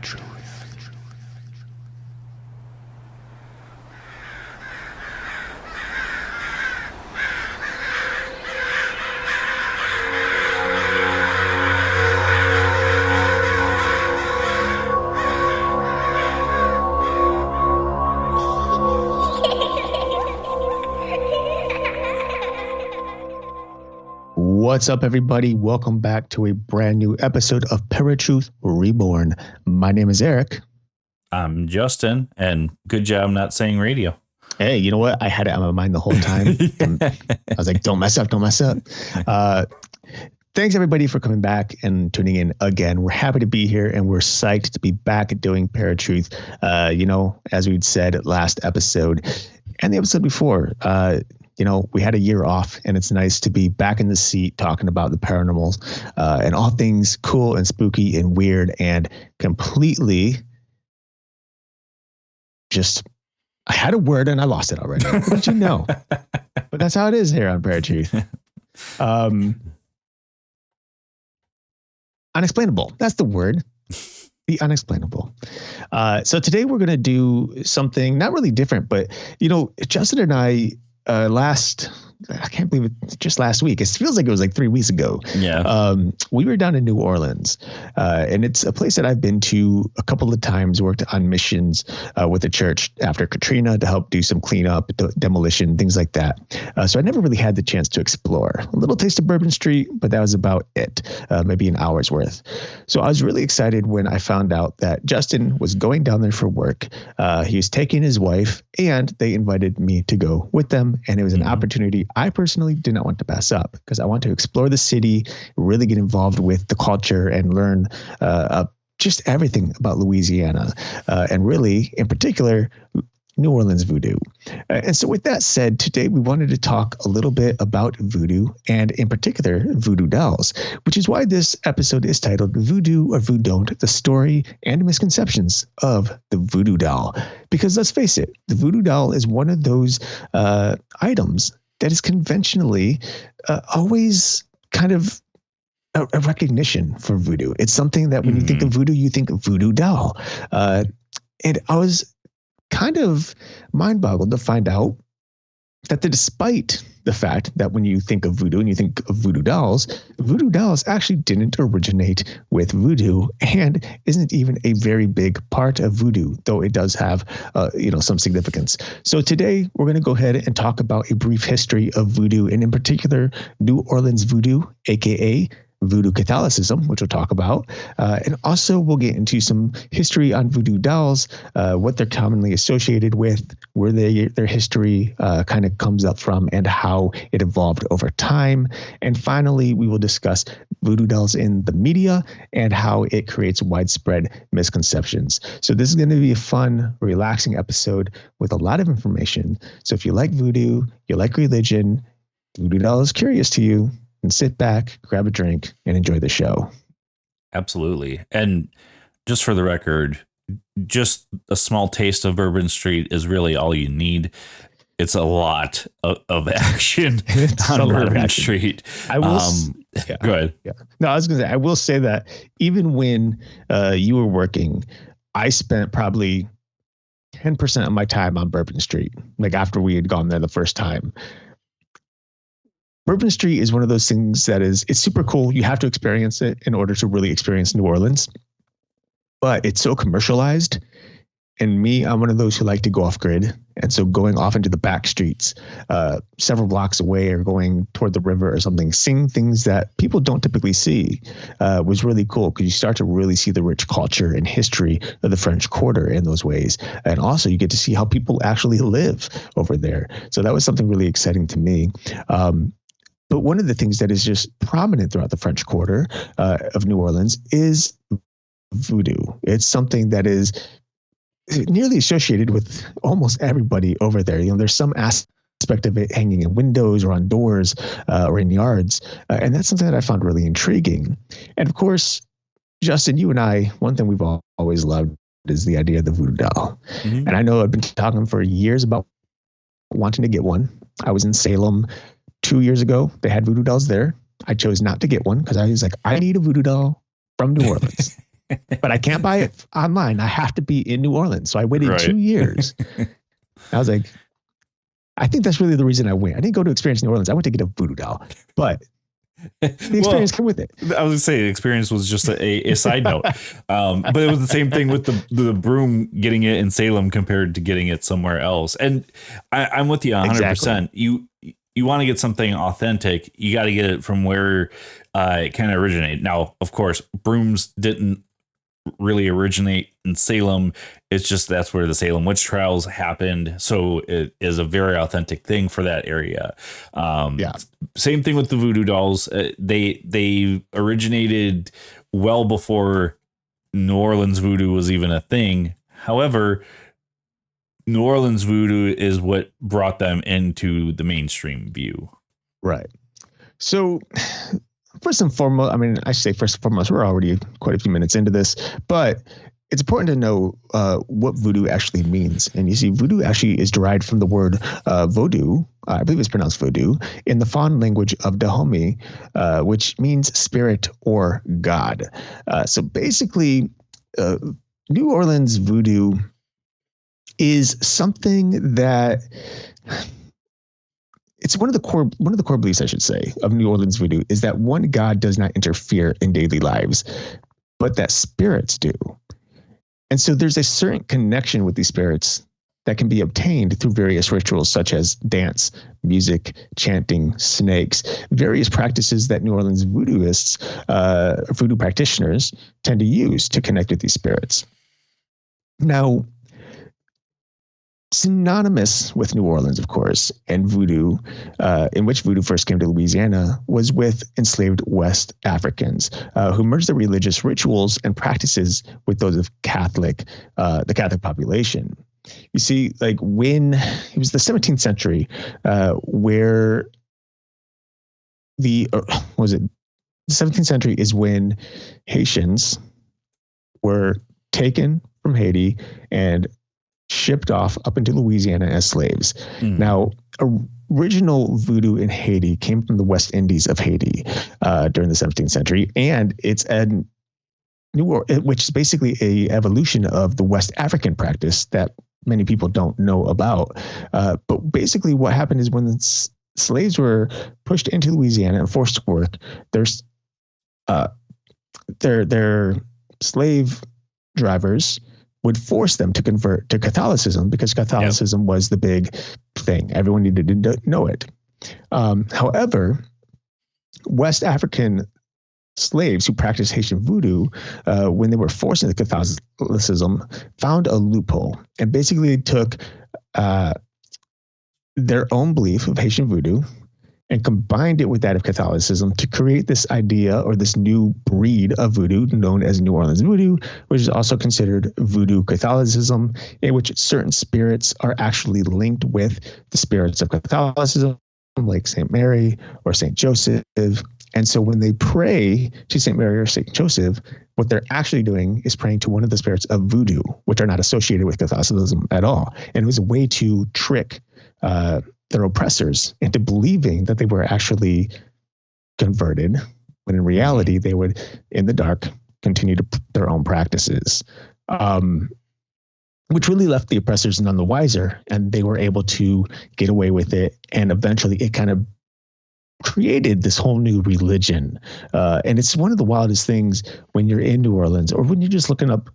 ParaTruth. What's up, everybody? Welcome back to a brand new episode of ParaTruth Reborn. My name is Eric. I'm Justin, and good job not saying radio. Hey, you know what? I had it on my mind the whole time. I was like, don't mess up. Thanks, everybody, for coming back and tuning in again. We're happy to be here, and we're psyched to be back at doing ParaTruth. As we'd said last episode and the episode before, we had a year off, and it's nice to be back in the seat talking about the paranormal and all things cool and spooky and weird and completely just, I had a word and I lost it already. But you know, but that's how it is here on ParaTruth. Unexplainable. That's the word. The unexplainable. So today we're going to do something not really different, but, Justin and I, I can't believe it, just last week. It feels like it was like 3 weeks ago. Yeah. We were down in New Orleans, and it's a place that I've been to a couple of times, worked on missions with the church after Katrina to help do some cleanup, demolition, things like that. So I never really had the chance to explore. A little taste of Bourbon Street, but that was about it, maybe an hour's worth. So I was really excited when I found out that Justin was going down there for work. He was taking his wife, and they invited me to go with them, and it was an opportunity I personally did not want to pass up because I want to explore the city, really get involved with the culture and learn just everything about Louisiana and really, in particular, New Orleans voodoo. And so with that said, today we wanted to talk a little bit about voodoo and in particular Voodoo Dolls, which is why this episode is titled Voodoo or Voodon't, the story and misconceptions of the Voodoo Doll. Because let's face it, the Voodoo Doll is one of those items that is conventionally always kind of a recognition for voodoo. It's something that when you think of voodoo, you think of Voodoo Doll. And I was kind of mind-boggled to find out that despite the fact that when you think of voodoo and you think of Voodoo Dolls actually didn't originate with voodoo and isn't even a very big part of voodoo, though it does have, some significance. So today we're going to go ahead and talk about a brief history of voodoo and in particular New Orleans voodoo, aka Voodoo-Catholicism, which we'll talk about. And also we'll get into some history on Voodoo Dolls, what they're commonly associated with, where their history kind of comes up from and how it evolved over time. And finally, we will discuss Voodoo Dolls in the media and how it creates widespread misconceptions. So this is going to be a fun, relaxing episode with a lot of information. So if you like voodoo, you like religion, Voodoo Doll is curious to you, and sit back, grab a drink, and enjoy the show. Absolutely. And just for the record, just a small taste of Bourbon Street is really all you need. It's a lot of action on Bourbon Street. I will. Go ahead. Yeah. No, I was going to say, I will say that even when you were working, I spent probably 10% of my time on Bourbon Street, like after we had gone there the first time. Bourbon Street is one of those things that it's super cool. You have to experience it in order to really experience New Orleans, but it's so commercialized. And me, I'm one of those who like to go off grid. And so going off into the back streets, several blocks away or going toward the river or something, seeing things that people don't typically see was really cool because you start to really see the rich culture and history of the French Quarter in those ways. And also you get to see how people actually live over there. So that was something really exciting to me. But one of the things that is just prominent throughout the French Quarter of New Orleans is voodoo. It's something that is nearly associated with almost everybody over there. There's some aspect of it hanging in windows or on doors or in yards. And that's something that I found really intriguing. And of course, Justin, you and I, one thing we've always loved is the idea of the Voodoo Doll. Mm-hmm. And I know I've been talking for years about wanting to get one. I was in Salem 2 years ago. They had Voodoo Dolls there. I chose not to get one because I was like, I need a Voodoo Doll from New Orleans. but I can't buy it online. I have to be in New Orleans. So I waited Right. 2 years. I was like, I think that's really the reason I went. I didn't go to experience New Orleans. I went to get a voodoo doll, but the experience came with it. I was going to say the experience was just a side note. But it was the same thing with the broom, getting it in Salem compared to getting it somewhere else. And I'm with you 100%. Exactly. You want to get something authentic, you got to get it from where it kind of originated. Now, of course, brooms didn't really originate in Salem. It's just that's where the Salem witch trials happened. So it is a very authentic thing for that area. Same thing with the voodoo dolls. They originated well before New Orleans voodoo was even a thing. However, New Orleans voodoo is what brought them into the mainstream view. Right. So first and foremost, I mean, I say first and foremost, we're already quite a few minutes into this, but it's important to know what voodoo actually means. And you see, voodoo actually is derived from the word voodoo. I believe it's pronounced voodoo in the Fon language of Dahomey, which means spirit or God. So basically, New Orleans voodoo is something that it's one of the core beliefs, I should say, of New Orleans voodoo is that one God does not interfere in daily lives, but that spirits do. And so there's a certain connection with these spirits that can be obtained through various rituals such as dance, music, chanting, snakes, various practices that New Orleans voodooists, voodoo practitioners tend to use to connect with these spirits. Now, synonymous with New Orleans, of course, and voodoo, in which voodoo first came to Louisiana, was with enslaved West Africans who merged their religious rituals and practices with those of the Catholic population. You see, like when it was the 17th century, where the 17th century is when Haitians were taken from Haiti and shipped off up into Louisiana as slaves. Now, original voodoo in Haiti came from the West Indies of Haiti during the 17th century, and it's which is basically a evolution of the West African practice that many people don't know about. But basically, what happened is when slaves were pushed into Louisiana and forced to work, their slave drivers would force them to convert to Catholicism because Catholicism was the big thing. Everyone needed to know it. However, West African slaves who practiced Haitian voodoo, when they were forced into Catholicism, found a loophole and basically took their own belief of Haitian voodoo and combined it with that of Catholicism to create this idea or this new breed of voodoo known as New Orleans voodoo, which is also considered Voodoo-Catholicism, in which certain spirits are actually linked with the spirits of Catholicism, like St. Mary or St. Joseph. And so when they pray to St. Mary or St. Joseph, what they're actually doing is praying to one of the spirits of voodoo, which are not associated with Catholicism at all. And it was a way to trick their oppressors into believing that they were actually converted, when in reality they would, in the dark, continue to their own practices, which really left the oppressors none the wiser, and they were able to get away with it. And eventually it kind of created this whole new religion. And it's one of the wildest things when you're in New Orleans or when you're just looking up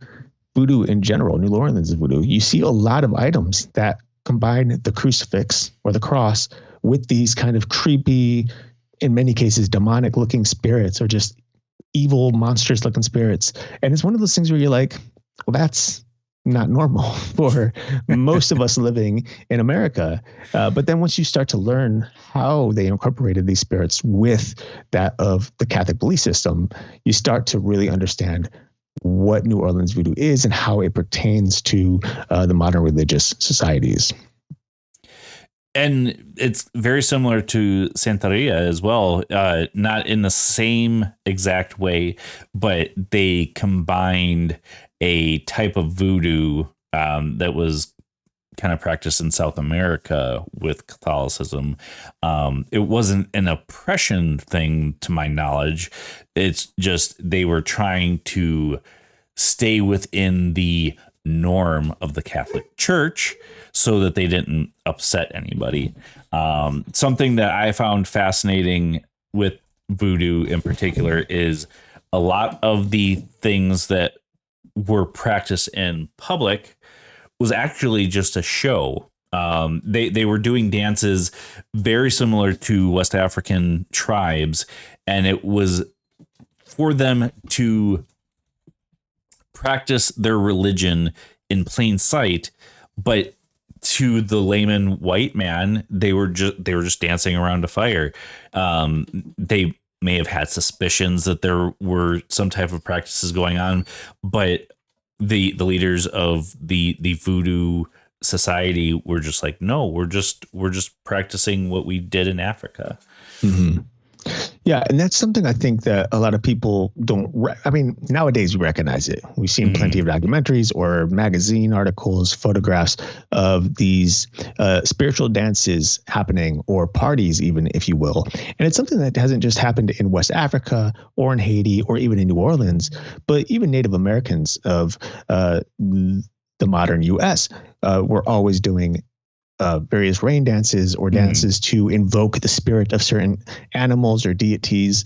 voodoo in general, New Orleans voodoo, you see a lot of items that combine the crucifix or the cross with these kind of creepy, in many cases, demonic looking spirits or just evil, monstrous looking spirits. And it's one of those things where you're like, well, that's not normal for most of us living in America. But then once you start to learn how they incorporated these spirits with that of the Catholic belief system, you start to really understand what New Orleans voodoo is and how it pertains to the modern religious societies. And it's very similar to Santeria as well, not in the same exact way, but they combined a type of voodoo that was kind of practiced in South America with Catholicism. It wasn't an oppression thing to my knowledge. It's just they were trying to stay within the norm of the Catholic Church so that they didn't upset anybody. Something that I found fascinating with voodoo in particular is a lot of the things that were practiced in public was actually just a show. They were doing dances very similar to West African tribes, and it was for them to practice their religion in plain sight, but to the layman white man, they were just dancing around a fire. They may have had suspicions that there were some type of practices going on, but the leaders of the voodoo society were just like, no, we're just practicing what we did in Africa. Mm-hmm. Yeah, and that's something I think that a lot of people don't. Nowadays we recognize it. We've seen plenty of documentaries or magazine articles, photographs of these spiritual dances happening, or parties, even, if you will. And it's something that hasn't just happened in West Africa or in Haiti or even in New Orleans, but even Native Americans of the modern U.S. Were always doing various rain dances or dances to invoke the spirit of certain animals or deities,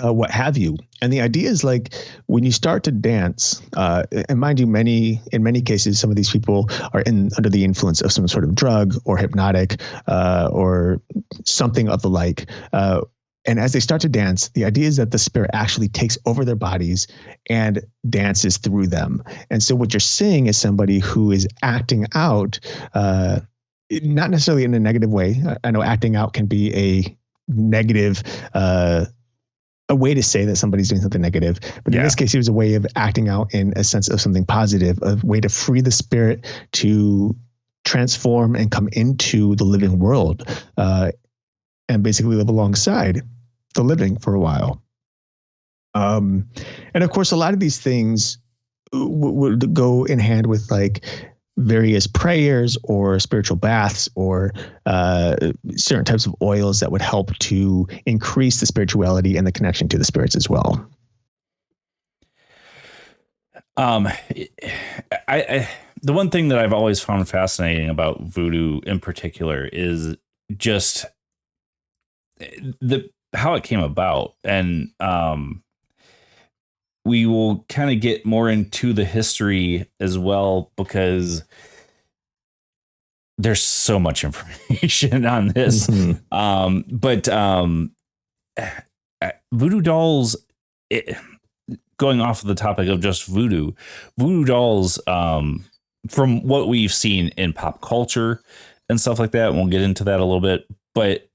what have you. And the idea is, like, when you start to dance, and mind you, in many cases, some of these people are under the influence of some sort of drug or hypnotic or something of the like. And as they start to dance, the idea is that the spirit actually takes over their bodies and dances through them. And so what you're seeing is somebody who is acting out, not necessarily in a negative way. I know acting out can be a negative, a way to say that somebody's doing something negative. But in this case, it was a way of acting out in a sense of something positive, a way to free the spirit to transform and come into the living world, and basically live alongside the living for a while. And of course, a lot of these things would go in hand with, like, various prayers or spiritual baths or certain types of oils that would help to increase the spirituality and the connection to the spirits as well. The one thing that I've always found fascinating about voodoo in particular is just how it came about. And we will kind of get more into the history as well, because there's so much information on this. But Voodoo Dolls, going off of the topic of just Voodoo Dolls, from what we've seen in pop culture and stuff like that, and we'll get into that a little bit, but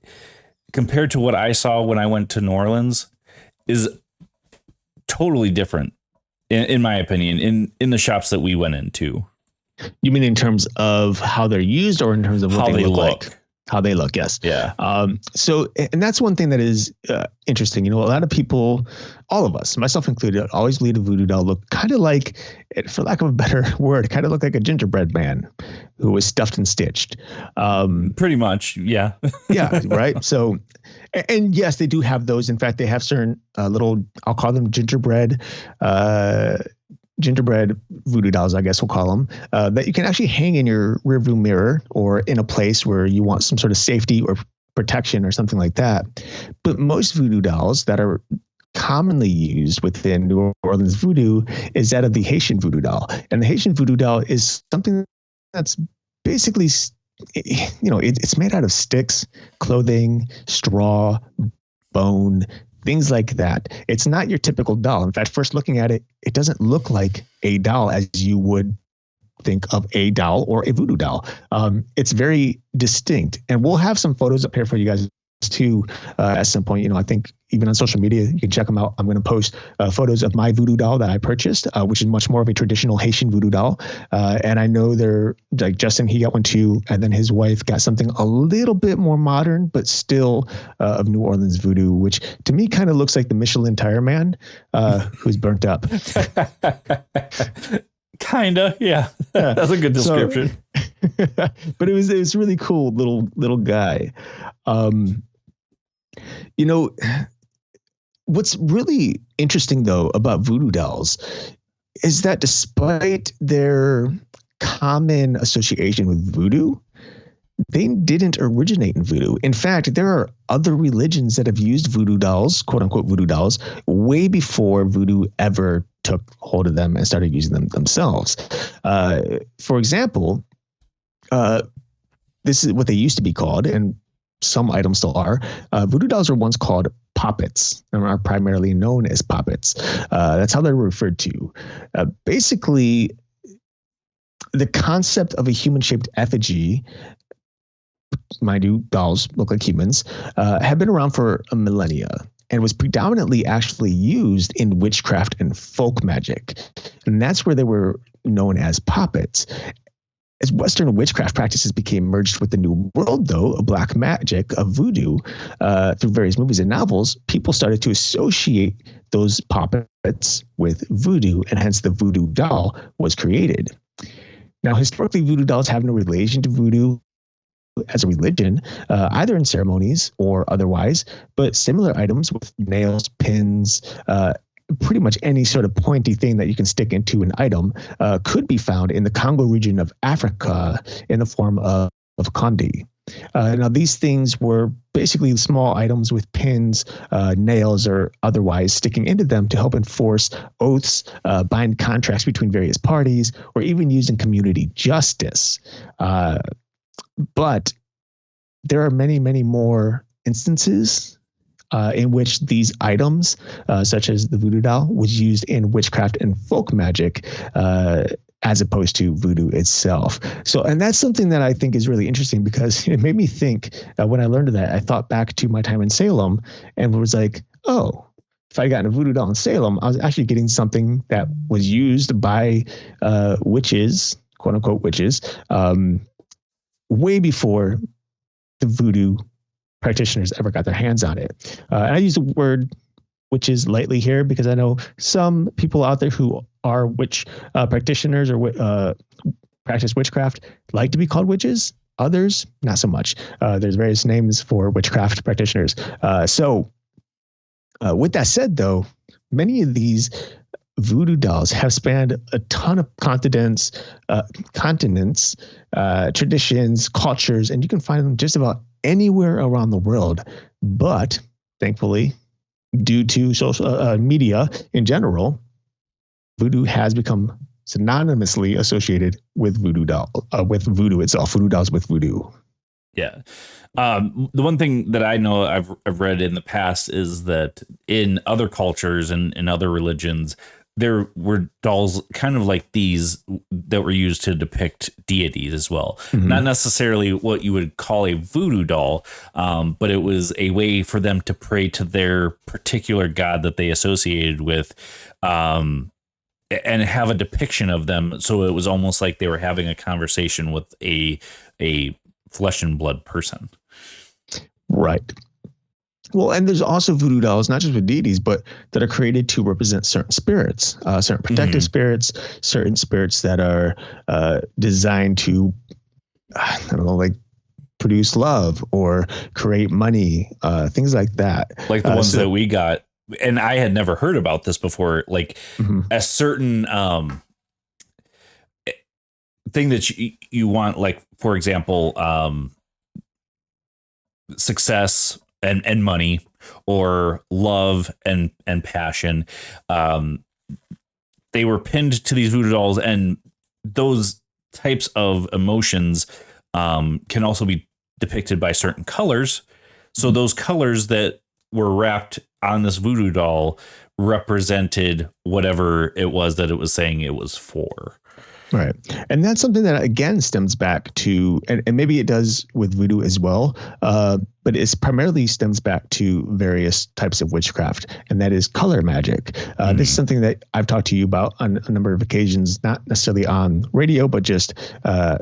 compared to what I saw when I went to New Orleans, is totally different, in my opinion, in the shops that we went into. You mean in terms of how they're used, or in terms of what they look like? How they look, yes. Yeah. So, and that's one thing that is interesting. You know, a lot of people, all of us, myself included, always believed a voodoo doll looked kind of like, for lack of a better word, kind of looked like a gingerbread man who was stuffed and stitched. Pretty much, yeah. Yeah, right. So, and yes, they do have those. In fact, they have certain little, I'll call them gingerbread voodoo dolls, I guess we'll call them, that you can actually hang in your rearview mirror or in a place where you want some sort of safety or protection or something like that. But most voodoo dolls that are commonly used within New Orleans voodoo is that of the Haitian voodoo doll. And the Haitian voodoo doll is something that's basically, you know, it's made out of sticks, clothing, straw, bone, things like that. It's not your typical doll. In fact, first looking at it, it doesn't look like a doll as you would think of a doll or a voodoo doll. It's very distinct. And we'll have some photos up here for you guys too at some point. You know, I think even on social media, you can check them out. I'm going to post photos of my voodoo doll that I purchased, which is much more of a traditional Haitian voodoo doll. And I know they're like Justin, he got one too. And then his wife got something a little bit more modern, but still of New Orleans voodoo, which to me kind of looks like the Michelin tire man who's burnt up. Kinda, yeah. That's a good description. But it was really cool little guy. You know, what's really interesting though about voodoo dolls is that despite their common association with voodoo, they didn't originate in voodoo. In fact, there are other religions that have used voodoo dolls, quote unquote voodoo dolls, way before voodoo ever took hold of them and started using them themselves. For example, this is what they used to be called, and some items still are. Voodoo dolls were once called poppets and are primarily known as poppets. That's how they're referred to. Basically, the concept of a human-shaped effigy, mind you, dolls look like humans, have been around for a millennia and was predominantly actually used in witchcraft and folk magic. And that's where they were known as poppets. As Western witchcraft practices became merged with the New World, though, of black magic, of voodoo, through various movies and novels, people started to associate those poppets with voodoo, and hence the voodoo doll was created. Now, historically, voodoo dolls have no relation to voodoo as a religion, either in ceremonies or otherwise, but similar items with nails, pins, pretty much any sort of pointy thing that you can stick into an item could be found in the Congo region of Africa in the form of kandi. Now, these things were basically small items with pins, nails, or otherwise sticking into them to help enforce oaths, bind contracts between various parties, or even used in community justice. But there are many, many more instances in which these items, such as the voodoo doll, was used in witchcraft and folk magic, as opposed to voodoo itself. So, and that's something that I think is really interesting, because it made me think, when I learned of that, I thought back to my time in Salem and was like, oh, if I got a voodoo doll in Salem, I was actually getting something that was used by witches, quote unquote witches, way before the voodoo practitioners ever got their hands on it. I use the word witches lightly here because I know some people out there who are witch practitioners or practice witchcraft like to be called witches. Others, not so much. There's various names for witchcraft practitioners. So with that said, though, many of these voodoo dolls have spanned a ton of continents, traditions, cultures, and you can find them just about anywhere around the world. But thankfully, due to social media in general, voodoo has become synonymously associated with voodoo itself. Voodoo dolls with voodoo. Yeah. The one thing that I know I've read in the past is that in other cultures and in other religions, there were dolls kind of like these that were used to depict deities as well. Mm-hmm. Not necessarily what you would call a voodoo doll, but it was a way for them to pray to their particular god that they associated with, and have a depiction of them. So it was almost like they were having a conversation with a flesh and blood person. Right. Well, and there's also voodoo dolls, not just with deities, but that are created to represent certain spirits, certain protective spirits, certain spirits that are designed to, I don't know, like produce love or create money, things like that. Like the ones that we got. And I had never heard about this before. Like a certain thing that you want, like, for example, success and money, or love and passion. They were pinned to these voodoo dolls, and those types of emotions can also be depicted by certain colors. So those colors that were wrapped on this voodoo doll represented whatever it was that it was saying it was for. Right. And that's something that, again, stems back to, and maybe it does with voodoo as well, but it's primarily stems back to various types of witchcraft, and that is color magic. This is something that I've talked to you about on a number of occasions, not necessarily on radio, but just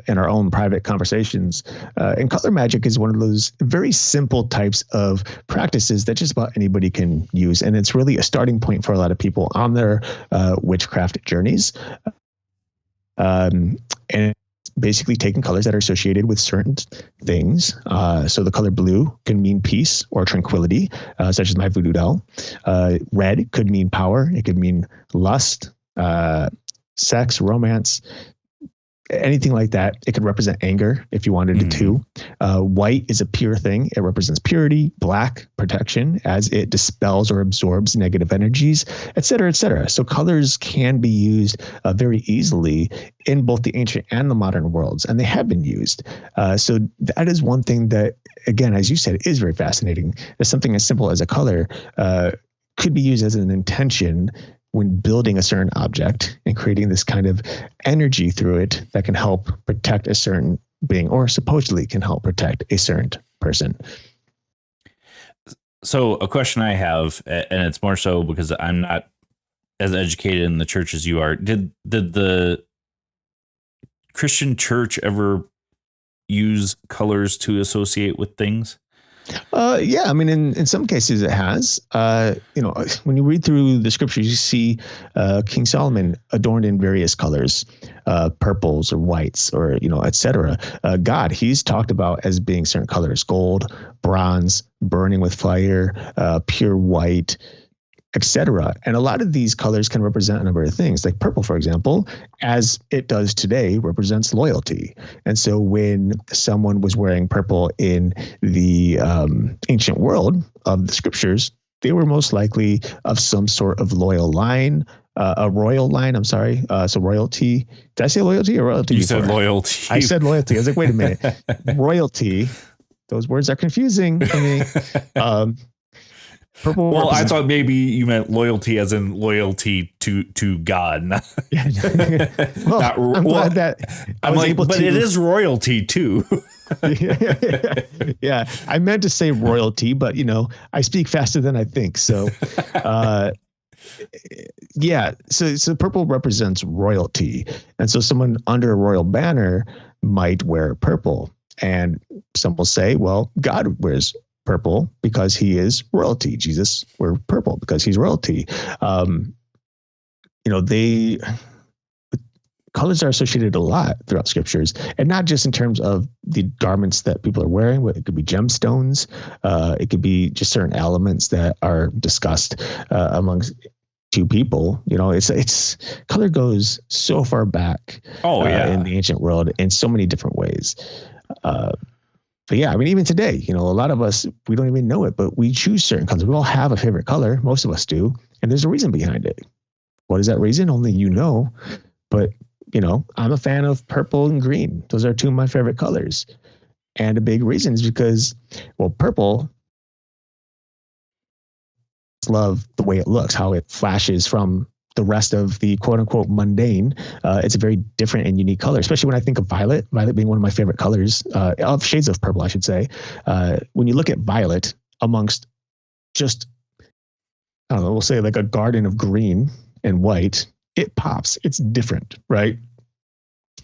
in our own private conversations. And color magic is one of those very simple types of practices that just about anybody can use. And it's really a starting point for a lot of people on their witchcraft journeys. And basically taking colors that are associated with certain things. So the color blue can mean peace or tranquility, such as my voodoo doll. Red could mean power. It could mean lust. sex, romance, anything like that. It could represent anger if you wanted it to. White is a pure thing. It represents purity. Black, protection, as it dispels or absorbs negative energies, et cetera, et cetera. So colors can be used very easily in both the ancient and the modern worlds, and they have been used. So that is one thing that, again, as you said, is very fascinating. That something as simple as a color could be used as an intention when building a certain object and creating this kind of energy through it that can help protect a certain being, or supposedly can help protect a certain person. So a question I have, and it's more so because I'm not as educated in the church as you are. Did the Christian church ever use colors to associate with things? Yeah, I mean, in some cases it has. When you read through the scriptures, you see King Solomon adorned in various colors, purples or whites, or etc. God, he's talked about as being certain colors: gold, bronze, burning with fire, pure white, etc. And a lot of these colors can represent a number of things. Like purple, for example, as it does today, represents loyalty. And so when someone was wearing purple in the ancient world of the scriptures, they were most likely of some sort of loyal line, a royal line. I'm sorry. So royalty. Did I say loyalty or royalty? You before? said loyalty. I said loyalty. I was like, wait a minute. Royalty. Those words are confusing for me. Purple. Well, I thought maybe you meant loyalty as in loyalty to God. Well, I'm glad that I was able but to. It is royalty too. Yeah, I meant to say royalty, but I speak faster than I think. So, yeah. So purple represents royalty, and so someone under a royal banner might wear purple, and some will say, well, God wears purple because he is royalty. Jesus wear purple because he's royalty. Colors are associated a lot throughout scriptures, and not just in terms of the garments that people are wearing. It could be gemstones. It could be just certain elements that are discussed amongst two people. It's color goes so far back. In the ancient world in so many different ways. But yeah, I mean, even today, a lot of us, we don't even know it, but we choose certain colors. We all have a favorite color. Most of us do. And there's a reason behind it. What is that reason? Only you know. But, I'm a fan of purple and green. Those are two of my favorite colors. And a big reason is because, well, purple, love the way it looks, how it flashes from the rest of the quote unquote mundane. It's a very different and unique color, especially when I think of violet being one of my favorite colors, of shades of purple, I should say. When you look at violet amongst just, I don't know, we'll say like a garden of green and white, it pops. It's different, right?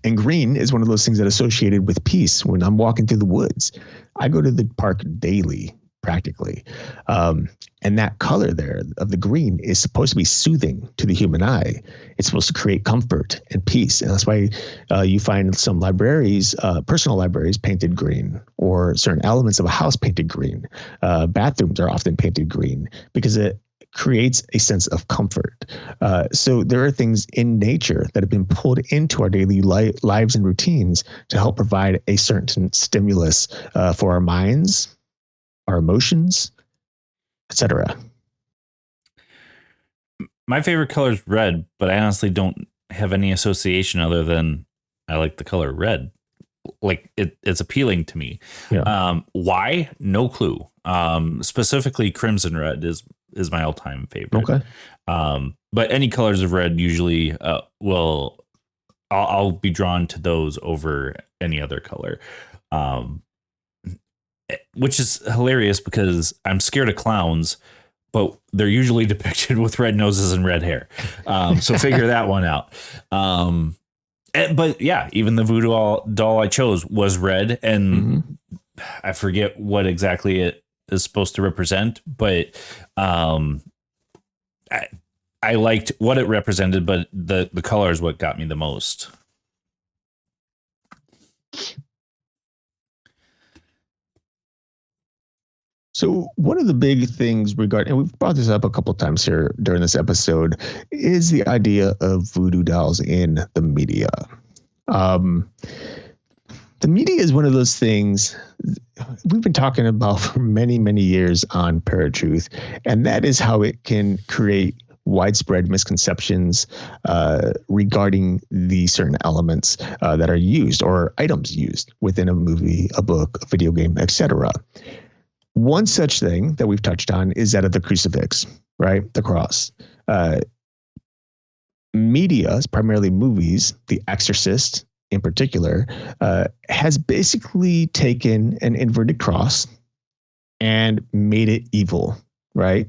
And green is one of those things that associated with peace. When I'm walking through the woods, I go to the park daily, practically. And that color there of the green is supposed to be soothing to the human eye. It's supposed to create comfort and peace. And that's why you find some libraries, personal libraries, painted green, or certain elements of a house painted green. Bathrooms are often painted green because it creates a sense of comfort. So there are things in nature that have been pulled into our daily lives and routines to help provide a certain stimulus for our minds, our emotions, etc. My favorite color is red, but I honestly don't have any association other than I like the color red. Like it's appealing to me. Yeah. Why? No clue. Specifically, crimson red is my all-time favorite. Okay. But any colors of red usually I'll be drawn to those over any other color. Which is hilarious because I'm scared of clowns, but they're usually depicted with red noses and red hair. So figure that one out. But yeah, even the voodoo doll I chose was red, and I forget what exactly it is supposed to represent, but I liked what it represented, but the color is what got me the most. So one of the big things regarding, and we've brought this up a couple of times here during this episode, is the idea of voodoo dolls in the media. The media is one of those things we've been talking about for many, many years on ParaTruth, and that is how it can create widespread misconceptions regarding the certain elements that are used or items used within a movie, a book, a video game, etc. One such thing that we've touched on is that of the crucifix, right? The cross. Media, primarily movies, The Exorcist in particular, has basically taken an inverted cross and made it evil, right?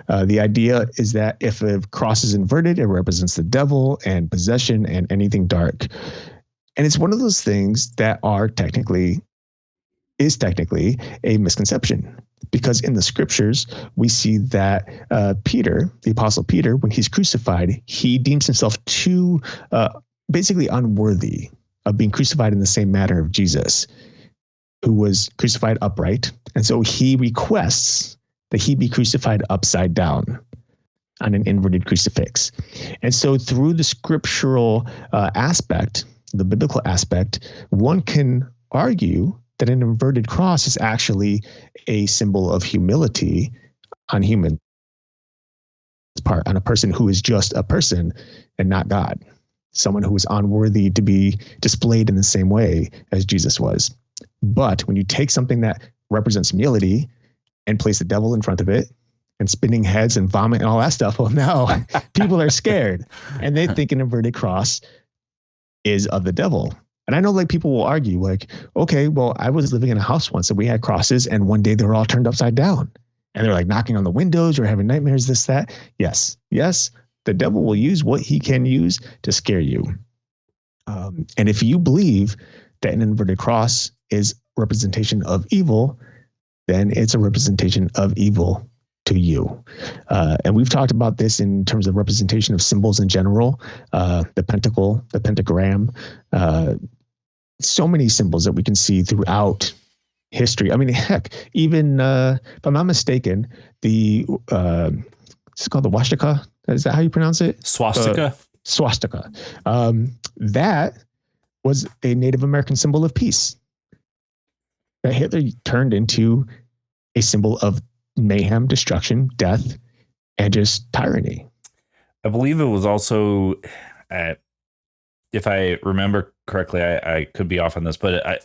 The idea is that if a cross is inverted, it represents the devil and possession and anything dark. And it's one of those things that is technically a misconception, because in the scriptures, we see that Peter, the apostle Peter, when he's crucified, he deems himself too basically unworthy of being crucified in the same manner of Jesus, who was crucified upright. And so he requests that he be crucified upside down on an inverted crucifix. And so through the scriptural aspect, the biblical aspect, one can argue that an inverted cross is actually a symbol of humility on human part, on a person who is just a person and not God, someone who is unworthy to be displayed in the same way as Jesus was. But when you take something that represents humility and place the devil in front of it and spinning heads and vomit and all that stuff, well, now people are scared and they think an inverted cross is of the devil. And I know like people will argue like, okay, well, I was living in a house once and we had crosses and one day they were all turned upside down and they're like knocking on the windows or having nightmares, this, that. Yes. The devil will use what he can use to scare you. And if you believe that an inverted cross is representation of evil, then it's a representation of evil to you. And we've talked about this in terms of representation of symbols in general, the pentacle, the pentagram, so many symbols that we can see throughout history. I mean, heck, even if I'm not mistaken, it's called the Swastika. Is that how you pronounce it? Swastika. Swastika. That was a Native American symbol of peace that Hitler turned into a symbol of mayhem, destruction, death, and just tyranny. I believe it was also, if I remember correctly, I could be off on this, but I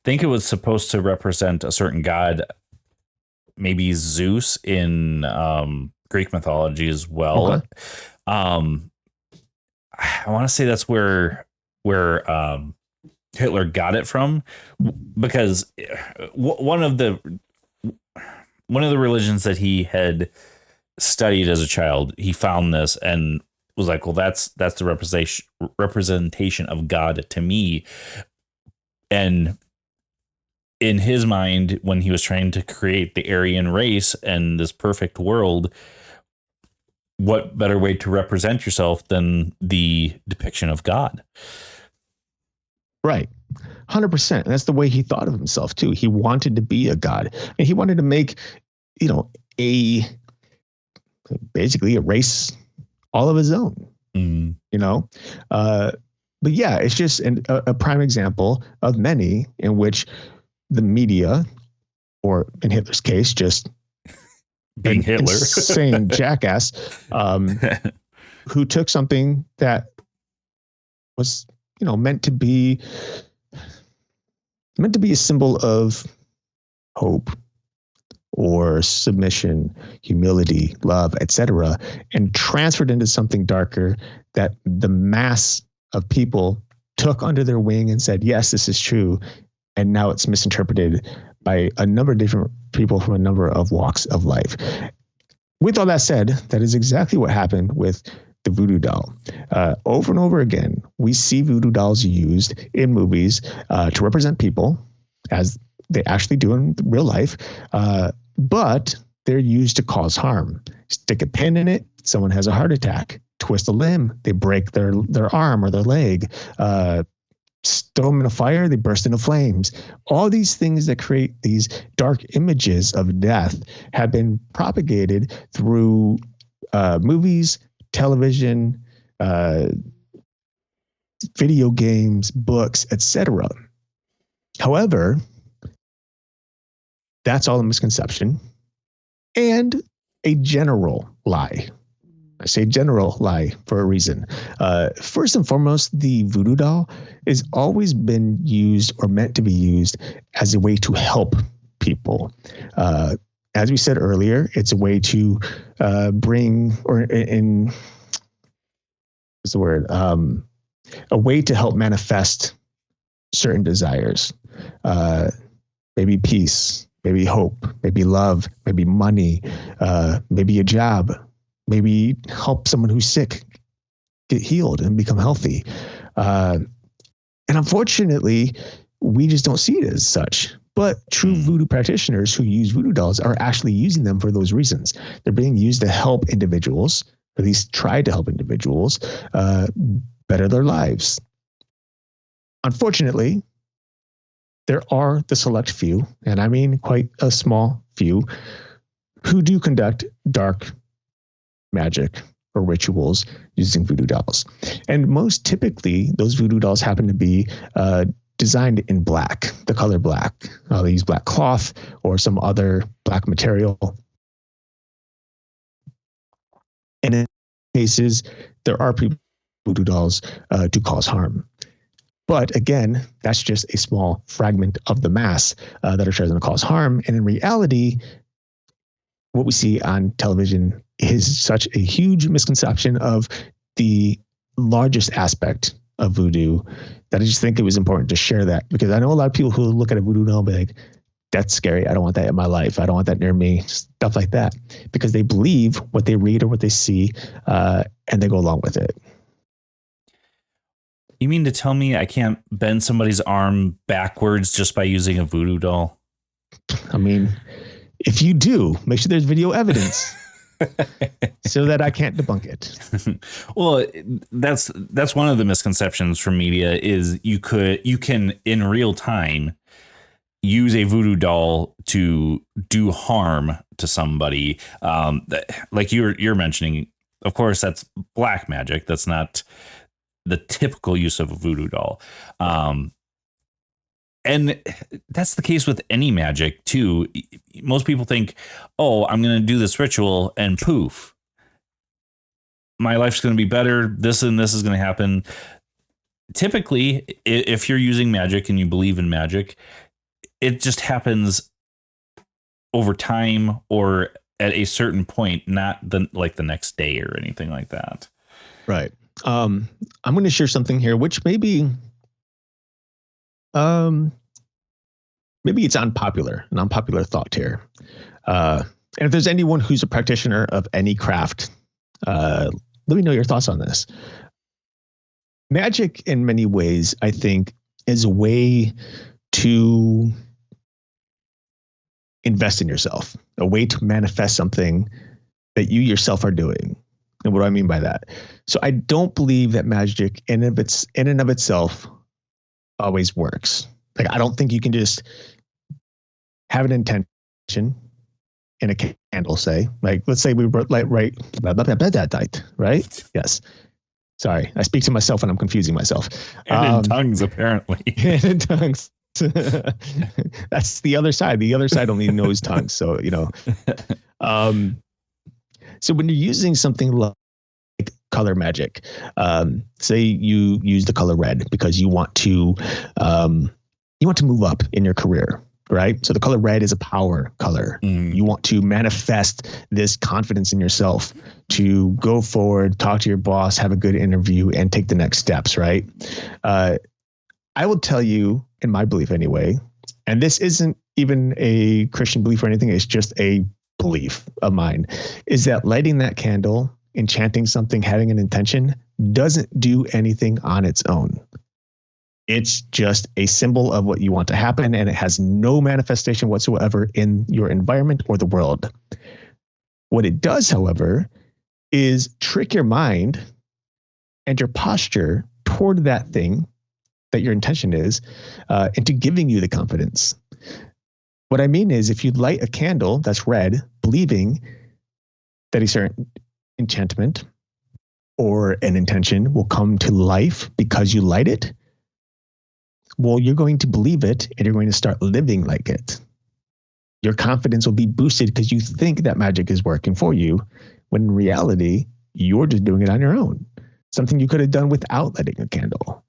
think it was supposed to represent a certain god, maybe Zeus in Greek mythology as well. Okay. I want to say that's where Hitler got it from, because one of the religions that he had studied as a child, he found this and was like, well, that's the representation of God to me. And in his mind, when he was trying to create the Aryan race and this perfect world, what better way to represent yourself than the depiction of God? Right. 100%. And that's the way he thought of himself too. He wanted to be a god and he wanted to make, basically a race all of his own, but yeah, it's just a prime example of many in which the media, or in Hitler's case, just being Hitler, insane jackass, who took something that was, meant to be a symbol of hope or submission, humility, love, etc., and transferred into something darker that the mass of people took under their wing and said, yes, this is true. And now it's misinterpreted by a number of different people from a number of walks of life. With all that said, that is exactly what happened with the voodoo doll. Over and over again, we see voodoo dolls used in movies to represent people as they actually do in real life, but they're used to cause harm. Stick a pin in it, someone has a heart attack. Twist a limb, they break their arm or their leg. throw them in a fire, they burst into flames. All these things that create these dark images of death have been propagated through movies, television, video games, books, etc. However, that's all a misconception and a general lie. I say general lie for a reason. First and foremost, the voodoo doll has always been used or meant to be used as a way to help people. As we said earlier, it's a way to bring, or in what's the word? A way to help manifest certain desires. Maybe peace, maybe hope, maybe love, maybe money, maybe a job. Maybe help someone who's sick get healed and become healthy. And unfortunately, we just don't see it as such. But true voodoo practitioners who use voodoo dolls are actually using them for those reasons. They're being used to help individuals, or at least try to help individuals, better their lives. Unfortunately, there are the select few, and I mean quite a small few, who do conduct dark magic or rituals using voodoo dolls. And most typically, those voodoo dolls happen to be designed in black, the color black. They use black cloth or some other black material. And in cases, there are people voodoo dolls to cause harm. But again, that's just a small fragment of the mass that are trying to cause harm. And in reality, what we see on television is such a huge misconception of the largest aspect of voodoo that I just think it was important to share that, because I know a lot of people who look at a voodoo doll and be like, that's scary. I don't want that in my life. I don't want that near me. Stuff like that, because they believe what they read or what they see, and they go along with it. You mean to tell me I can't bend somebody's arm backwards just by using a voodoo doll? I mean, if you do, make sure there's video evidence so that I can't debunk it. Well, that's one of the misconceptions from media is you can in real time use a voodoo doll to do harm to somebody. Like you're mentioning, of course, that's black magic. That's not the typical use of a voodoo doll. And that's the case with any magic too. Most people think, oh, I'm going to do this ritual and poof, my life's going to be better. This and this is going to happen. Typically, if you're using magic and you believe in magic, it just happens over time or at a certain point, not like the next day or anything like that. Right. I'm going to share something here, which maybe it's an unpopular thought here. And if there's anyone who's a practitioner of any craft, let me know your thoughts on this. Magic, in many ways, I think, is a way to invest in yourself, a way to manifest something that you yourself are doing. And what do I mean by that? So I don't believe that magic in and of itself always works. Like, I don't think you can just have an intention in a candle, say, like, let's say we were right? Yes. Sorry, I speak to myself when I'm confusing myself. And in tongues, apparently. And in tongues. That's the other side. The other side only knows tongues. So, so when you're using something like color magic, say you use the color red because you want to move up in your career, right? So the color red is a power color. You want to manifest this confidence in yourself to go forward, talk to your boss, have a good interview, and take the next steps, right? I will tell you, in my belief anyway, and this isn't even a Christian belief or anything, it's just a belief of mine, is that lighting that candle, enchanting something, having an intention doesn't do anything on its own. It's just a symbol of what you want to happen, and it has no manifestation whatsoever in your environment or the world. What it does, however, is trick your mind and your posture toward that thing that your intention is, into giving you the confidence. What I mean is, if you light a candle that's red, believing that a certain enchantment or an intention will come to life because you light it, well, you're going to believe it and you're going to start living like it. Your confidence will be boosted because you think that magic is working for you, when in reality, you're just doing it on your own. Something you could have done without lighting a candle.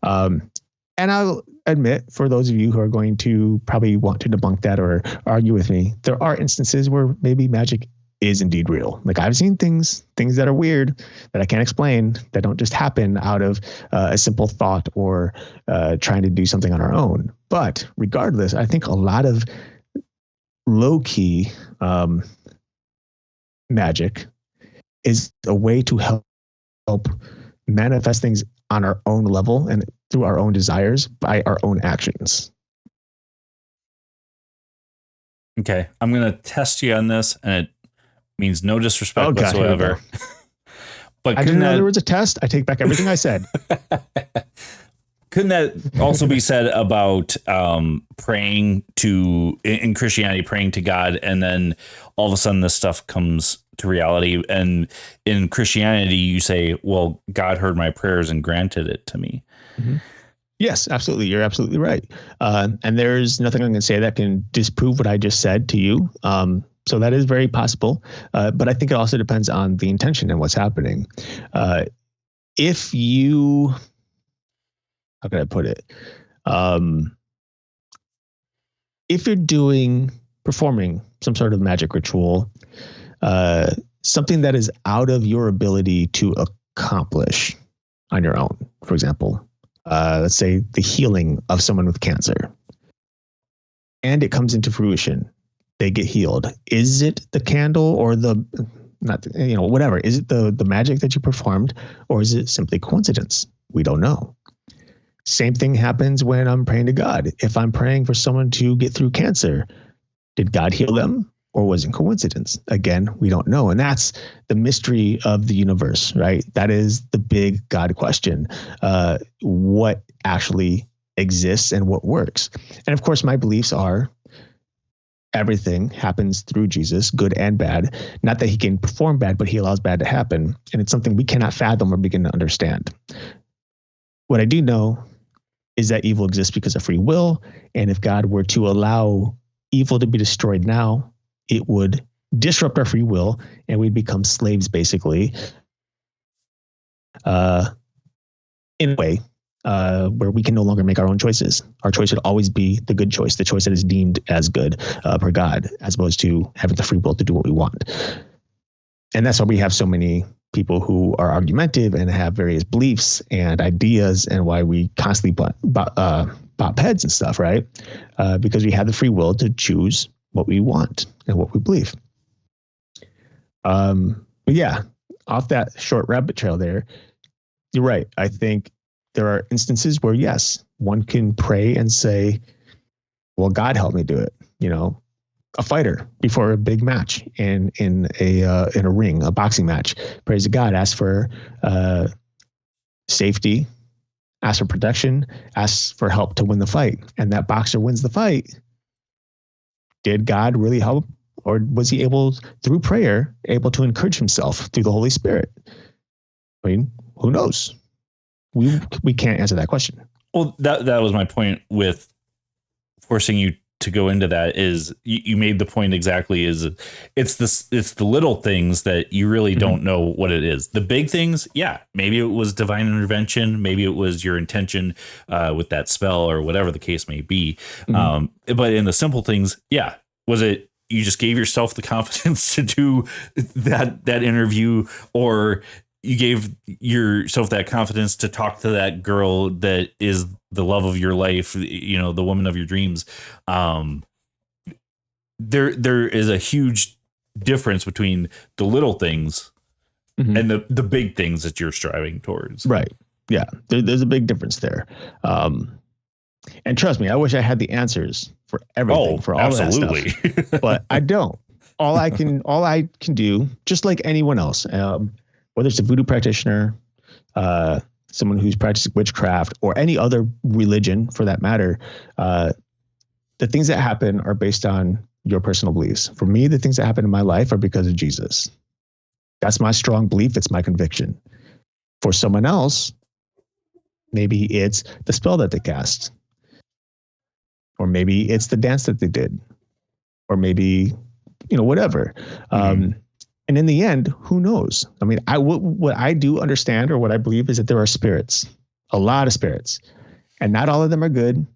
And I'll admit, for those of you who are going to probably want to debunk that or argue with me, there are instances where maybe magic is indeed real. Like, I've seen things that are weird that I can't explain, that don't just happen out of a simple thought or trying to do something on our own. But regardless, I think a lot of low-key magic is a way to help manifest things on our own level and through our own desires by our own actions. Okay, I'm going to test you on this, and it means no disrespect whatsoever. But I didn't know there was a test. I take back everything I said. Couldn't that also be said about praying in Christianity, praying to God, and then all of a sudden this stuff comes to reality? And in Christianity, you say, well, God heard my prayers and granted it to me. Mm-hmm. Yes, absolutely. You're absolutely right. And there's nothing I'm going to say that can disprove what I just said to you. So that is very possible. But I think it also depends on the intention and what's happening. If you... How can I put it? If you're performing some sort of magic ritual, something that is out of your ability to accomplish on your own, for example, let's say the healing of someone with cancer, and it comes into fruition, they get healed. Is it the candle or whatever? Is it the magic that you performed, or is it simply coincidence? We don't know. Same thing happens when I'm praying to God. If I'm praying for someone to get through cancer, did God heal them, or was it coincidence? Again, we don't know. And that's the mystery of the universe, right? That is the big God question. What actually exists and what works? And of course, my beliefs are everything happens through Jesus, good and bad. Not that he can perform bad, but he allows bad to happen. And it's something we cannot fathom or begin to understand. What I do know is that evil exists because of free will. And if God were to allow evil to be destroyed now, it would disrupt our free will and we'd become slaves, basically, in a way where we can no longer make our own choices. Our choice would always be the good choice, the choice that is deemed as good per God, as opposed to having the free will to do what we want. And that's why we have so many people who are argumentative and have various beliefs and ideas, and why we constantly bop heads and stuff, right? Because we have the free will to choose what we want and what we believe. But yeah, off that short rabbit trail there, you're right. I think there are instances where, yes, one can pray and say, well, God help me do it. A fighter before a big match in a ring, a boxing match, prays to God, asks for safety, asks for protection, asks for help to win the fight, and that boxer wins the fight. Did God really help, or was he able, through prayer, able to encourage himself through the Holy Spirit? I mean, who knows? We can't answer that question. Well, that was my point with forcing you to go into that. Is you made the point exactly, is it's the little things that you really don't know what it is. The big things, yeah, maybe it was divine intervention, maybe it was your intention with that spell or whatever the case may be. But in the simple things, yeah, was it you just gave yourself the confidence to do that interview, or you gave yourself that confidence to talk to that girl that is the love of your life, the woman of your dreams. There is a huge difference between the little things and the big things that you're striving towards. Right. Yeah. There's a big difference there. And trust me, I wish I had the answers for everything, for all absolutely. of that stuff, but I don't. All I can do, just like anyone else, whether it's a voodoo practitioner, someone who's practicing witchcraft or any other religion for that matter, the things that happen are based on your personal beliefs. For me, the things that happen in my life are because of Jesus. That's my strong belief. It's my conviction. For someone else, maybe it's the spell that they cast, or maybe it's the dance that they did, or maybe, whatever. And in the end, who knows? I mean, what I do understand, or what I believe, is that there are spirits, a lot of spirits, and not all of them are good.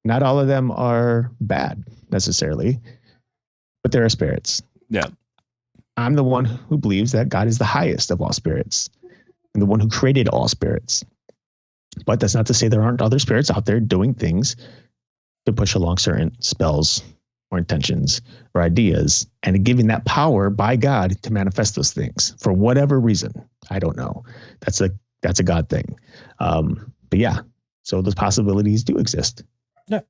Not all of them are bad necessarily, but there are spirits. Yeah. I'm the one who believes that God is the highest of all spirits and the one who created all spirits. But that's not to say there aren't other spirits out there doing things to push along certain spells or intentions or ideas, and giving that power by God to manifest those things for whatever reason. I don't know. That's a God thing. But yeah, so those possibilities do exist. Yeah.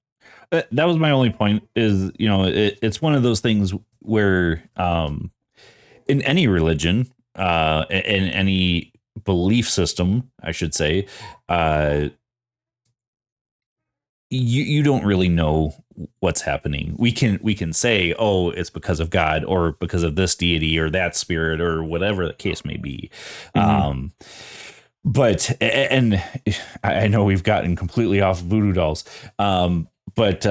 That was my only point is, it's one of those things where in any religion, in any belief system, I should say, you don't really know what's happening. We can say, oh, it's because of God or because of this deity or that spirit or whatever the case may be. Mm-hmm. But I know we've gotten completely off Voodoo Dolls. But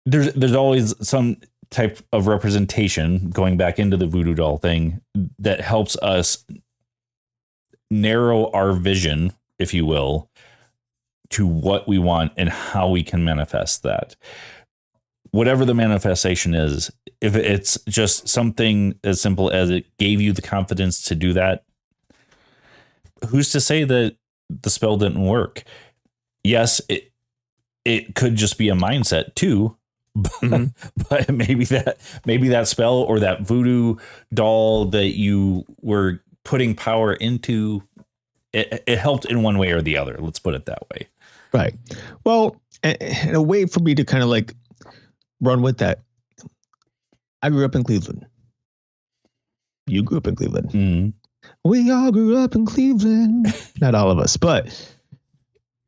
there's always some type of representation, going back into the voodoo doll thing, that helps us narrow our vision, if you will, to what we want and how we can manifest that. Whatever the manifestation is, if it's just something as simple as it gave you the confidence to do that, who's to say that the spell didn't work? Yes, it could just be a mindset too, but maybe that spell or that voodoo doll that you were putting power into, it helped in one way or the other. Let's put it that way. Right. Well, and a way for me to kind of like run with that, I grew up in Cleveland. You grew up in Cleveland. Mm-hmm. We all grew up in Cleveland. Not all of us, but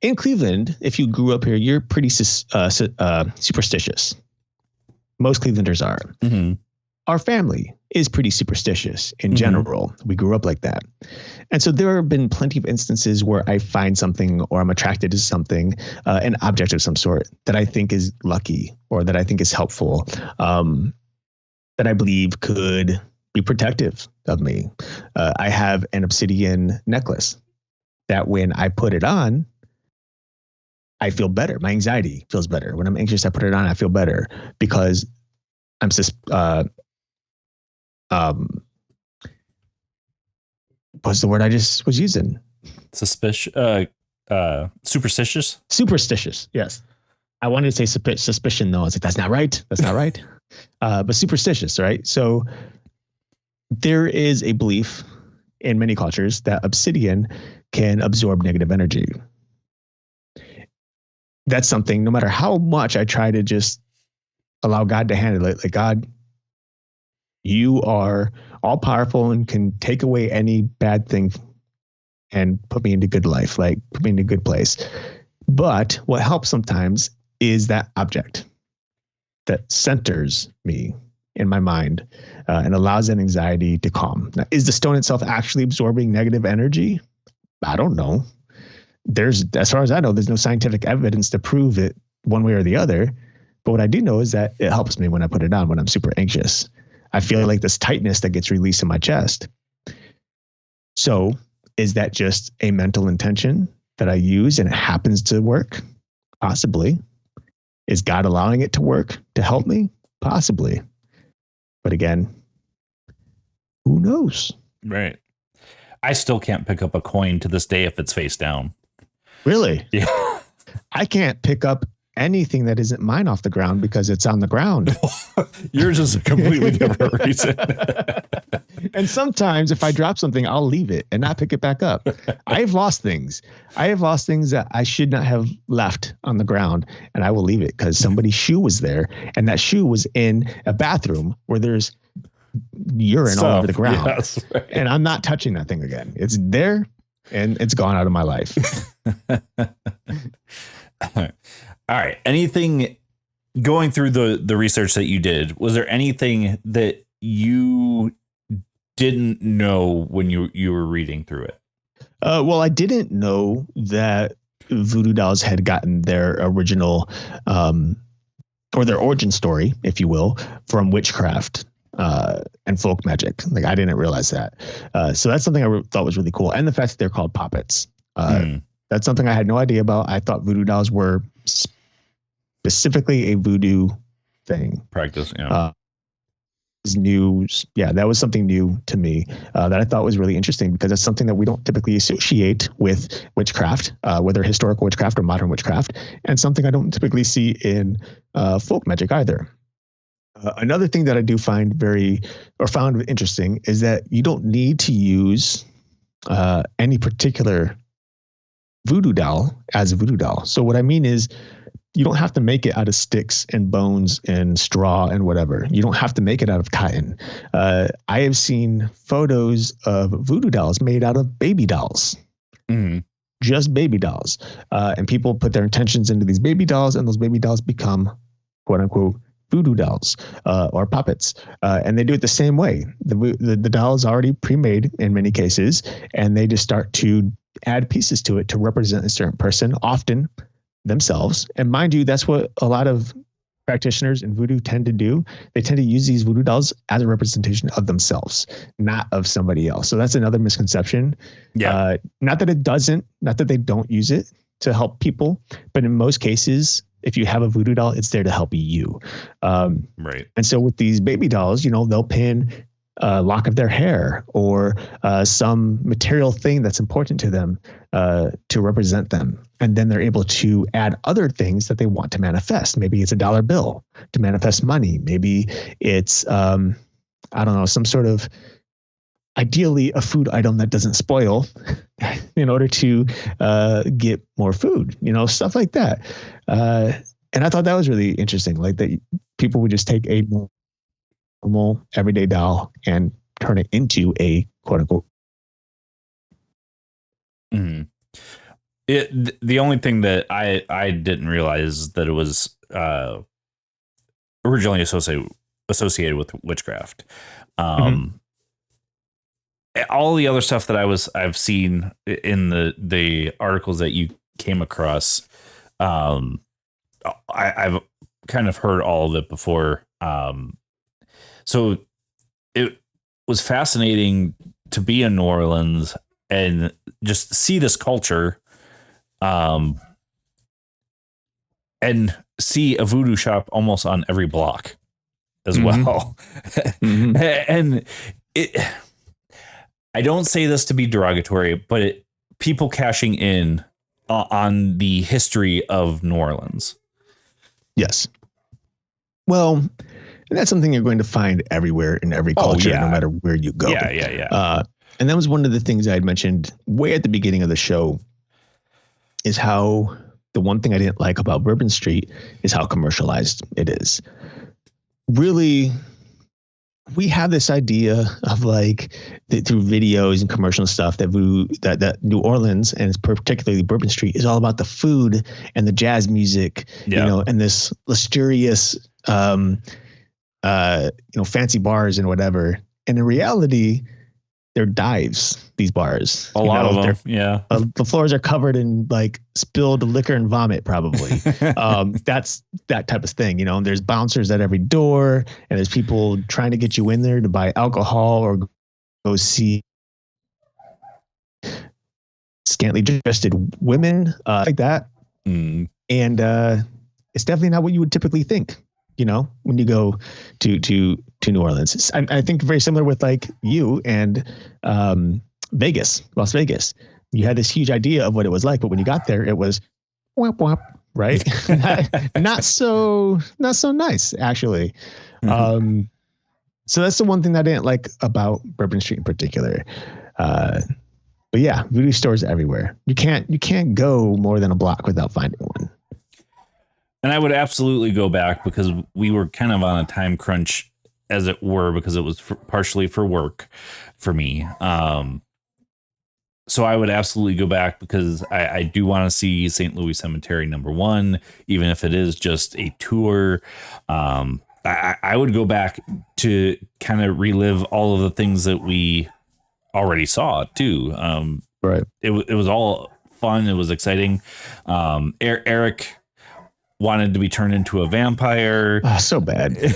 in Cleveland, if you grew up here, you're pretty superstitious. Most Clevelanders are. Mm-hmm. Our family is pretty superstitious in general. We grew up like that. And so there have been plenty of instances where I find something, or I'm attracted to something, an object of some sort that I think is lucky or that I think is helpful, that I believe could be protective of me. I have an obsidian necklace that when I put it on, I feel better. My anxiety feels better. When I'm anxious, I put it on, I feel better because I'm what's the word I just was using? Superstitious? Superstitious, yes. I wanted to say suspicion, though. I was like, that's not right. That's not right. But superstitious, right? So there is a belief in many cultures that obsidian can absorb negative energy. That's something, no matter how much I try to just allow God to handle it, like, God, you are all powerful and can take away any bad thing and put me into good life, like put me in a good place. But what helps sometimes is that object that centers me in my mind and allows that anxiety to calm. Now, is the stone itself actually absorbing negative energy? I don't know. As far as I know, there's no scientific evidence to prove it one way or the other. But what I do know is that it helps me when I put it on, when I'm super anxious. I feel like this tightness that gets released in my chest. So is that just a mental intention that I use and it happens to work? Possibly. Is God allowing it to work to help me? Possibly. But again, who knows? Right. I still can't pick up a coin to this day if it's face down. Really? Yeah. I can't pick up anything that isn't mine off the ground because it's on the ground. Yours is a completely different reason. And sometimes if I drop something, I'll leave it and not pick it back up. I've lost things. I have lost things that I should not have left on the ground, and I will leave it because somebody's shoe was there, and that shoe was in a bathroom where there's urine all over the ground. Yes, right. And I'm not touching that thing again. It's there. and it's gone out of my life. All right. Anything going through the research that you did, was there anything that you didn't know when you were reading through it? Well, I didn't know that Voodoo Dolls had gotten their original or their origin story, if you will, from witchcraft and folk magic. Like, I didn't realize that. So that's something I thought was really cool. And the fact that they're called puppets. That's something I had no idea about. I thought voodoo dolls were specifically a voodoo thing. Practice, yeah. News. Yeah, that was something new to me that I thought was really interesting, because it's something that we don't typically associate with witchcraft, whether historical witchcraft or modern witchcraft, and something I don't typically see in folk magic either. Another thing that I do find found interesting is that you don't need to use any particular voodoo doll as a voodoo doll. So what I mean is, you don't have to make it out of sticks and bones and straw and whatever. You don't have to make it out of cotton. I have seen photos of voodoo dolls made out of baby dolls. Just baby dolls. And people put their intentions into these baby dolls, and those baby dolls become, quote unquote, voodoo dolls or puppets. And they do it the same way. The doll is already pre-made in many cases, and they just start to add pieces to it to represent a certain person, often themselves. And mind you, that's what a lot of practitioners in voodoo tend to do. They tend to use these voodoo dolls as a representation of themselves, not of somebody else. So that's another misconception. Yeah. Not that they don't use it to help people, but in most cases, if you have a voodoo doll, it's there to help you. Right. And so with these baby dolls, they'll pin a lock of their hair or some material thing that's important to them to represent them. And then they're able to add other things that they want to manifest. Maybe it's a dollar bill to manifest money. Maybe it's, I don't know, some sort of, ideally a food item that doesn't spoil in order to get more food, stuff like that. And I thought that was really interesting. Like, that people would just take a normal everyday doll and turn it into a quote unquote. The only thing that I didn't realize that it was originally associated with witchcraft. All the other stuff that I've seen in the articles that you came across, I've kind of heard all of it before. So it was fascinating to be in New Orleans and just see this culture, and see a voodoo shop almost on every block as well. And I don't say this to be derogatory, but people cashing in on the history of New Orleans. Yes. Well, and that's something you're going to find everywhere in every culture, no matter where you go. Yeah. And that was one of the things I had mentioned way at the beginning of the show, is how the one thing I didn't like about Bourbon Street is how commercialized it is. Really, we have this idea of like through videos and commercial stuff that New Orleans, and particularly Bourbon Street, is all about the food and the jazz music, and this luxurious, fancy bars and whatever. And in reality, they're dives, these bars. A lot of them, yeah. The floors are covered in like spilled liquor and vomit, probably. That's that type of thing, and there's bouncers at every door, and there's people trying to get you in there to buy alcohol or go see scantily dressed women, like that. And it's definitely not what you would typically think, when you go to New Orleans. I think very similar with like you and Las Vegas. You had this huge idea of what it was like, but when you got there, it was whop whop, right? not so nice, actually. So that's the one thing that I didn't like about Bourbon Street in particular. But yeah, voodoo stores everywhere. You can't go more than a block without finding one. And I would absolutely go back, because we were kind of on a time crunch, as it were, because it was partially for work for me. So I would absolutely go back because I do want to see St. Louis Cemetery #1, even if it is just a tour. I would go back to kind of relive all of the things that we already saw too. Right. It was all fun. It was exciting. Eric wanted to be turned into a vampire. Oh, so bad.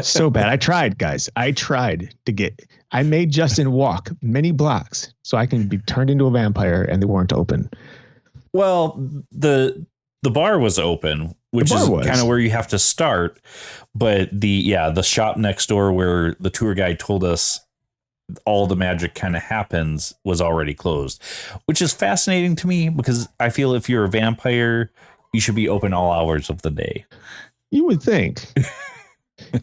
So bad. I tried, guys. I made Justin walk many blocks so I can be turned into a vampire, and they weren't open. Well, the bar was open, which is kind of where you have to start. But the shop next door where the tour guide told us all the magic kind of happens was already closed, which is fascinating to me because I feel if you're a vampire, you should be open all hours of the day. You would think.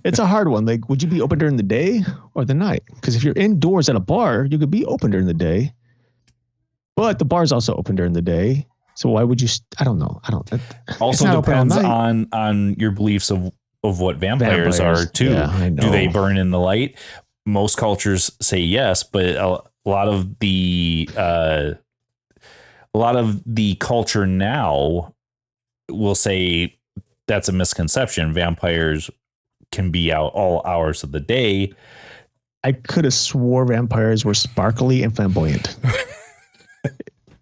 It's a hard one. Like, would you be open during the day or the night? Because if you're indoors at a bar, you could be open during the day, but the bar's also open during the day. So why would you? I don't know. Also depends on your beliefs of what vampires are too. Yeah, I know. Do they burn in the light? Most cultures say yes, but a lot of the culture now will say that's a misconception. Vampires can be out all hours of the day. I could have swore vampires were sparkly and flamboyant.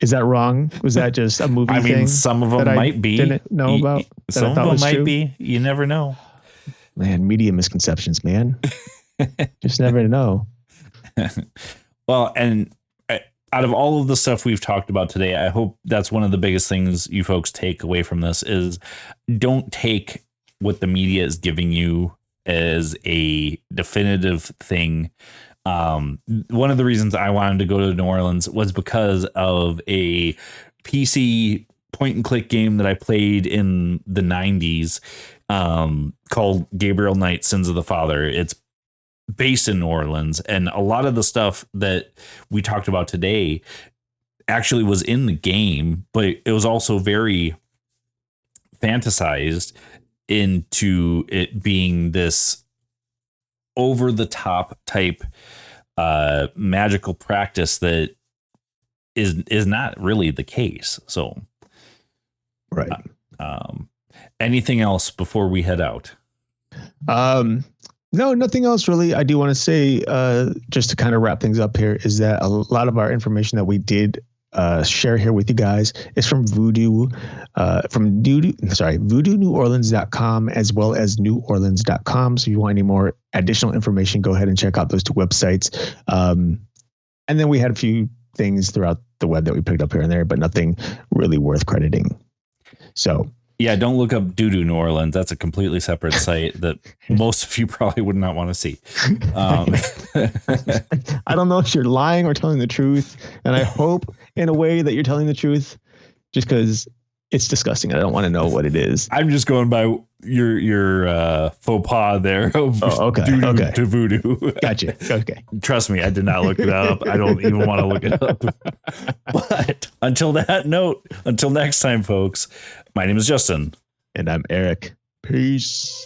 Is that wrong? Was that just a movie thing? I mean, some of them might be. Didn't know about. Some of them might be. You never know. Man, media misconceptions, man. Just never know. Well, and out of all of the stuff we've talked about today, I hope that's one of the biggest things you folks take away from this is don't take what the media is giving you as a definitive thing. One of the reasons I wanted to go to New Orleans was because of a PC point and click game that I played in the 90s called Gabriel Knight Sins of the Father. It's based in New Orleans, and a lot of the stuff that we talked about today actually was in the game, but it was also very fantasized into it being this over the top type magical practice that is not really the case. So right. Anything else before we head out? No, nothing else really. I do want to say, just to kind of wrap things up here, is that a lot of our information that we did share here with you guys is from VoodooNewOrleans.com as well as NewOrleans.com. So if you want any more additional information, go ahead and check out those two websites. And then we had a few things throughout the web that we picked up here and there, but nothing really worth crediting. So yeah, don't look up Voodoo New Orleans. That's a completely separate site that most of you probably would not want to see. I don't know if you're lying or telling the truth. And I hope in a way that you're telling the truth, just because it's disgusting. I don't want to know what it is. I'm just going by your faux pas there. Okay. To voodoo. Gotcha. Okay. Trust me, I did not look that up. I don't even want to look it up. But until next time, folks, my name is Justin. And I'm Eric. Peace.